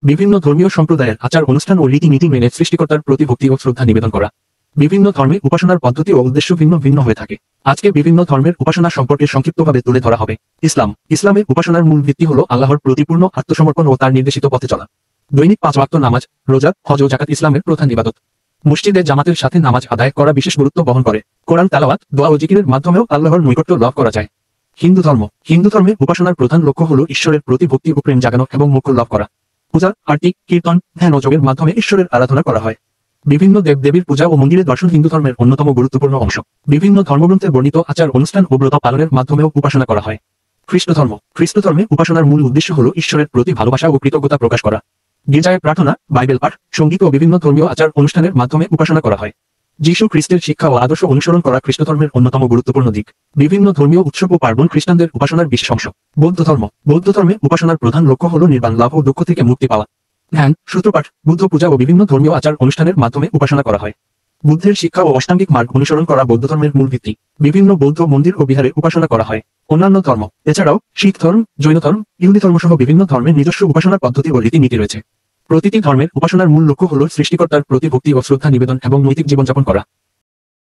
বিভিন্ন ধর্মীয় সম্প্রদায়ের আচার অনুষ্ঠান ও রীতিনীতি মেনে সৃষ্টিকর্তার প্রতি ভক্তি ও শ্রদ্ধা নিবেদন করা। বিভিন্ন ধর্মে উপাসনার পদ্ধতি ও উদ্দেশ্য ভিন্ন ভিন্ন হয়ে থাকে। আজকে বিভিন্ন ধর্মের উপাসনা সম্পর্কে সংক্ষিপ্তভাবে তুলে ধরা হবে। ইসলামে উপাসনার মূল ভিত্তি হল আল্লাহর প্রতি পূর্ণ আত্মসমর্পণ ও তার নির্দেশিত পথে চলা। দৈনিক 5 ওয়াক্ত নামাজ, রোজা, হজ ও যাকাত ইসলামের প্রধান ইবাদত। মসজিদে জামাতের সাথে নামাজ আদায় করা বিশেষ গুরুত্ব বহন করে। কোরআন তেলাওয়াত, দোয়া ও জিকিরের মাধ্যমেও আল্লাহর নৈকট্য লাভ করা যায়। হিন্দু ধর্মে উপাসনার প্রধান লক্ষ্য হল ঈশ্বরের প্রতি ভক্তি ও প্রেম জাগানো এবং মোক্ষ লাভ করা। পূজা, আরতি, কীর্তন, ধ্যান ও যোগের মাধ্যমে ঈশ্বরের আরাধনা করা হয়। বিভিন্ন দেবদেবীর পূজা ও মন্দিরে দর্শন হিন্দু ধর্মের অন্যতম গুরুত্বপূর্ণ অংশ। বিভিন্ন ধর্মগ্রন্থে বর্ণিত আচার অনুষ্ঠান ও ব্রত পালনের মাধ্যমেও উপাসনা করা হয়। খ্রিস্ট ধর্মে উপাসনার মূল উদ্দেশ্য হল ঈশ্বরের প্রতি ভালোবাসা ও কৃতজ্ঞতা প্রকাশ করা। গির্জায় প্রার্থনা, বাইবেল পাঠ, সঙ্গীত ও বিভিন্ন ধর্মীয় আচার অনুষ্ঠানের মাধ্যমে উপাসনা করা হয়। যীশু খ্রিস্টের শিক্ষা ও আদর্শ অনুসরণ করা খ্রিস্ট ধর্মের অন্যতম গুরুত্বপূর্ণ দিক। বিভিন্ন ধর্মীয় উৎসব ও পার্বণ খ্রিস্টানদের উপাসনার বিশেষ অংশ। বৌদ্ধ ধর্মে উপাসনার প্রধান লক্ষ্য হল নির্বাণ লাভ ও দুঃখ থেকে মুক্তি পাওয়া। ধ্যান, সূত্রপাঠ, বুদ্ধ পূজা ও বিভিন্ন ধর্মীয় আচার অনুষ্ঠানের মাধ্যমে উপাসনা করা হয়। বুদ্ধের শিক্ষা ও অষ্টাঙ্গিক মার্গ অনুসরণ করা বৌদ্ধ ধর্মের মূল ভিত্তি। বিভিন্ন বৌদ্ধ মন্দির ও বিহারে উপাসনা করা হয়। অন্যান্য ধর্ম এছাড়াও শিখ ধর্ম, জৈন ধর্ম, ইহুদি ধর্ম সহ বিভিন্ন ধর্মের নিজস্ব উপাসনার পদ্ধতি ও রীতিনীতি রয়েছে। প্রতিটি ধর্মের উপাসনার মূল লক্ষ্য হল সৃষ্টিকর্তার প্রতি ভক্তি ও শ্রদ্ধা নিবেদন এবং নৈতিক জীবনযাপন করা।